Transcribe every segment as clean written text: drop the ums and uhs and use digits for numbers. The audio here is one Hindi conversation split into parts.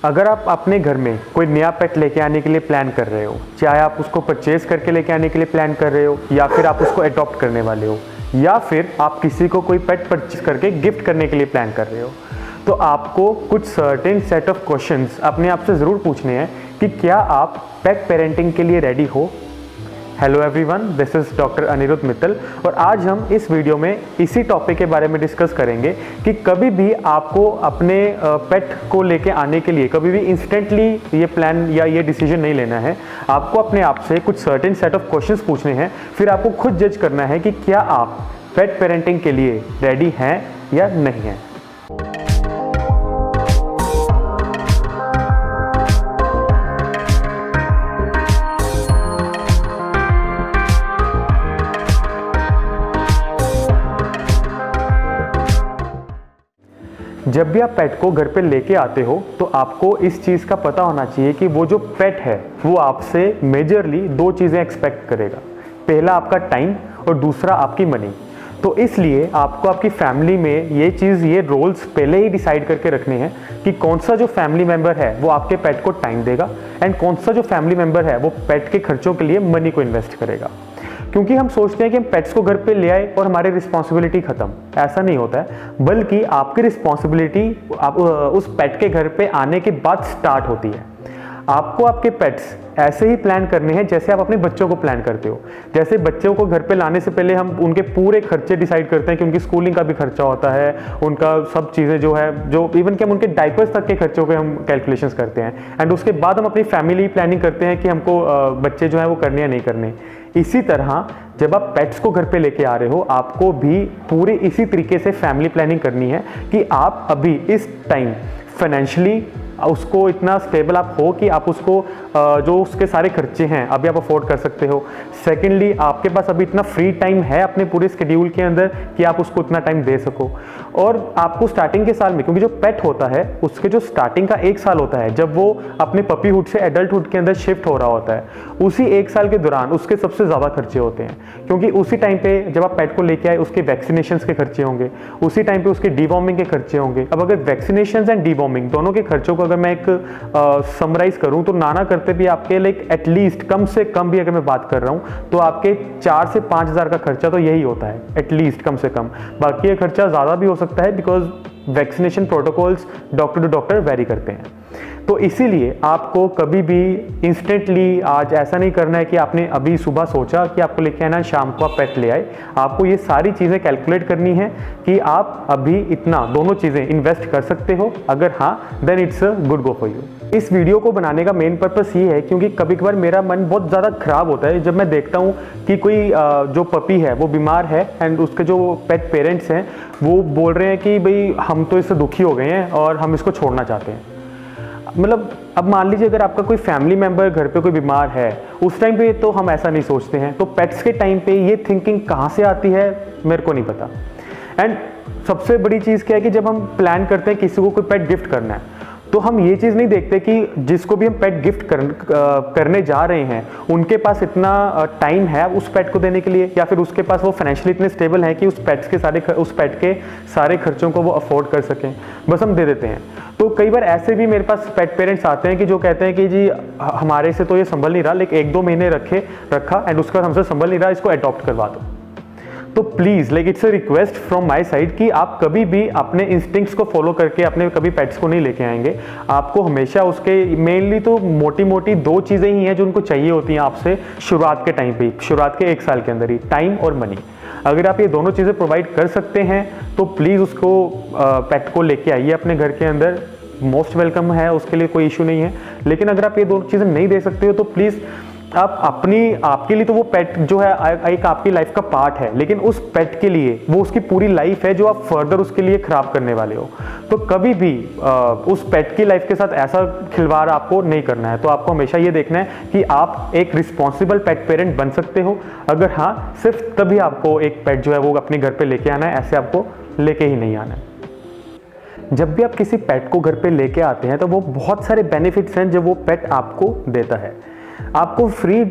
अगर आप अपने घर में कोई नया पेट लेके आने के लिए प्लान कर रहे हो, चाहे आप उसको परचेज करके लेके आने के लिए प्लान कर रहे हो या फिर आप उसको अडॉप्ट करने वाले हो या फिर आप किसी को कोई पेट परचेज करके गिफ्ट करने के लिए प्लान कर रहे हो, तो आपको कुछ सर्टेन सेट ऑफ क्वेश्चंस अपने आप से ज़रूर पूछने हैं कि क्या आप पेट पेरेंटिंग के लिए रेडी हो। Hello everyone, this is doctor Aniruddh Mittal और आज हम इस वीडियो में इसी टॉपिक के बारे में डिस्कस करेंगे कि कभी भी आपको अपने पेट को लेके आने के लिए कभी भी इंस्टेंटली ये प्लान या ये डिसीजन नहीं लेना है। आपको अपने आप से कुछ सर्टेन सेट ऑफ क्वेश्चंस पूछने हैं, फिर आपको खुद जज करना है कि क्या आप पेट पेरेंटिंग के लिए रेडी हैं या नहीं हैं। जब भी आप पेट को घर पे लेके आते हो तो आपको इस चीज़ का पता होना चाहिए कि वो जो पेट है वो आपसे मेजरली दो चीज़ें एक्सपेक्ट करेगा। पहला आपका टाइम और दूसरा आपकी मनी। तो इसलिए आपको आपकी फैमिली में ये रोल्स पहले ही डिसाइड करके रखने हैं कि कौन सा जो फैमिली मेम्बर है वो आपके पेट को टाइम देगा एंड कौन सा जो फैमिली मेम्बर है वो पेट के खर्चों के लिए मनी को इन्वेस्ट करेगा। क्योंकि हम सोचते हैं कि हम पेट्स को घर पे ले आए और हमारी रिस्पॉन्सिबिलिटी खत्म, ऐसा नहीं होता है, बल्कि आपकी रिस्पॉन्सिबिलिटी उस पेट के घर पे आने के बाद स्टार्ट होती है। आपको आपके पेट्स ऐसे ही प्लान करने हैं जैसे आप अपने बच्चों को प्लान करते हो। जैसे बच्चों को घर पे लाने से पहले हम उनके पूरे खर्चे डिसाइड करते हैं कि उनकी स्कूलिंग का भी खर्चा होता है, उनका सब चीज़ें जो इवन कि हम उनके डाइपर्स तक के खर्चों पे हम कैलकुलेशंस करते हैं एंड उसके बाद हम अपनी फैमिली प्लानिंग करते हैं कि हमको बच्चे जो है वो करने या नहीं करने। इसी तरह जब आप पेट्स को घर पे लेके आ रहे हो आपको भी पूरे इसी तरीके से फैमिली प्लानिंग करनी है कि आप अभी इस टाइम फाइनेंशियली उसको इतना स्टेबल आप हो कि आप उसको जो उसके सारे खर्चे हैं अभी आप अफोर्ड कर सकते हो। सेकेंडली आपके पास अभी इतना फ्री टाइम है अपने पूरे स्केड्यूल के अंदर कि आप उसको इतना टाइम दे सको। और आपको स्टार्टिंग के साल में, क्योंकि जो पेट होता है उसके जो स्टार्टिंग का एक साल होता है जब वो अपने पपीहुड से एडल्टहुड के अंदर शिफ्ट हो रहा होता है, उसी एक साल के दौरान उसके सबसे ज़्यादा खर्चे होते हैं। क्योंकि उसी टाइम पे जब आप पेट को लेके आए उसके वैक्सीनेशन के खर्चे होंगे, उसी टाइम पे उसके डीवॉर्मिंग के खर्चे होंगे। अब अगर वैक्सीनेशन एंड डीवॉर्मिंग दोनों के खर्चों को अगर मैं एक समराइज करूं तो नाना करते भी आपके लाइक एटलीस्ट कम से कम भी अगर मैं बात कर रहा हूं तो आपके 4 से 5 हज़ार का खर्चा तो यही होता है एटलीस्ट कम से कम। बाकी ये खर्चा ज़्यादा भी हो सकता है because vaccination protocols doctor to doctor vary करते हैं। तो इसीलिए आपको कभी भी इंस्टेंटली आज ऐसा नहीं करना है कि आपने अभी सुबह सोचा कि आपको लेके आना, शाम को आप पेट ले आए। आपको ये सारी चीज़ें कैलकुलेट करनी है कि आप अभी इतना दोनों चीज़ें इन्वेस्ट कर सकते हो। अगर हाँ then it's a good go for you. इस वीडियो को बनाने का मेन पर्पस ये है क्योंकि कभी कभार मेरा मन बहुत ज़्यादा ख़राब होता है जब मैं देखता हूँ कि कोई जो पपी है वो बीमार है एंड उसके जो पेट पेरेंट्स हैं वो बोल रहे हैं कि भाई हम तो इससे दुखी हो गए हैं और हम इसको छोड़ना चाहते हैं। मतलब अब मान लीजिए अगर आपका कोई फैमिली मेम्बर घर पे कोई बीमार है, उस टाइम पे तो हम ऐसा नहीं सोचते हैं। तो पेट्स के टाइम पे ये थिंकिंग कहाँ से आती है मेरे को नहीं पता। एंड सबसे बड़ी चीज़ क्या है कि जब हम प्लान करते हैं किसी को कोई पेट गिफ्ट करना है तो हम ये चीज़ नहीं देखते कि जिसको भी हम पेट गिफ्ट करने जा रहे हैं उनके पास इतना टाइम है उस पेट को देने के लिए या फिर उसके पास वो फाइनेंशियली इतने स्टेबल हैं कि उस पेट के सारे खर्चों को वो अफोर्ड कर सकें, बस हम दे देते हैं। तो कई बार ऐसे भी मेरे पास पेट पेरेंट्स आते हैं कि जो कहते हैं कि जी हमारे से तो ये संभल नहीं रहा, लेकिन 1-2 महीने रखा एंड उसके बाद हमसे संभल नहीं रहा, इसको अडॉप्ट करवा दो। तो please it's a request from my side कि आप कभी भी अपने इंस्टिंक्ट्स को फॉलो करके अपने कभी पेट्स को नहीं लेके आएंगे। आपको हमेशा उसके मेनली तो मोटी मोटी 2 चीज़ें ही हैं जो उनको चाहिए होती हैं आपसे शुरुआत के टाइम पे, शुरुआत के 1 साल के अंदर ही, टाइम और मनी। अगर आप ये दोनों चीज़ें प्रोवाइड कर सकते हैं तो प्लीज़ उसको पेट को लेके आइए अपने घर के अंदर, मोस्ट वेलकम है, उसके लिए कोई इशू नहीं है। लेकिन अगर आप ये दोनों चीज़ें नहीं दे सकते हो तो प्लीज़ आपके लिए तो वो पेट जो है एक आपकी लाइफ का पार्ट है, लेकिन उस पेट के लिए वो उसकी पूरी लाइफ है जो आप फर्दर उसके लिए खराब करने वाले हो। तो कभी भी उस पेट की लाइफ के साथ ऐसा खिलवाड़ आपको नहीं करना है। तो आपको हमेशा ये देखना है कि आप एक रिस्पॉन्सिबल पेट पेरेंट बन सकते हो। अगर हाँ, सिर्फ तभी आपको एक पेट जो है वो अपने घर पे लेके आना है, ऐसे आपको लेके ही नहीं आना है। जब भी आप किसी पेट को घर पे लेके आते हैं तो वो बहुत सारे बेनिफिट्स हैं जो वो पेट आपको देता है। आपको फ्री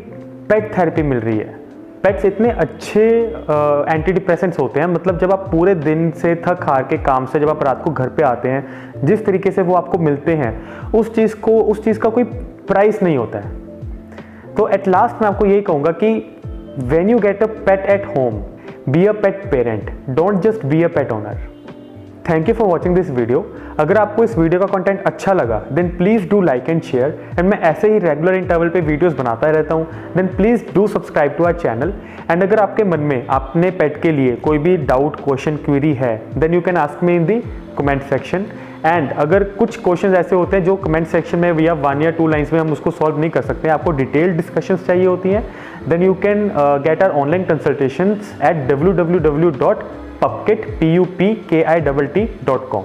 पेट थेरेपी मिल रही है, पेट्स इतने अच्छे एंटी डिप्रेसेंट्स होते हैं, मतलब जब आप पूरे दिन से थक हार के काम से जब आप रात को घर पे आते हैं, जिस तरीके से वो आपको मिलते हैं, उस चीज़ का कोई प्राइस नहीं होता है। तो एट लास्ट मैं आपको यही कहूँगा कि when you get a pet at home, be a pet parent, don't just be a pet owner. Thank you for watching this video. अगर आपको इस वीडियो का कंटेंट अच्छा लगा then please do like and share, and मैं ऐसे ही रेगुलर इंटरवल पे वीडियोस बनाता रहता हूँ। Then please do subscribe to our channel. And अगर आपके मन में अपने पेट के लिए कोई भी डाउट, क्वेश्चन, क्वेरी है, then you can ask me in the comment section. And अगर कुछ क्वेश्चन ऐसे होते हैं जो कमेंट सेक्शन में या 1 या 2 लाइन्स में हम उसको सॉल्व नहीं कर सकते, आपको डिटेल्ड डिस्कशंस चाहिए होती हैं, then you can get our online consultations at www.pupkit.com।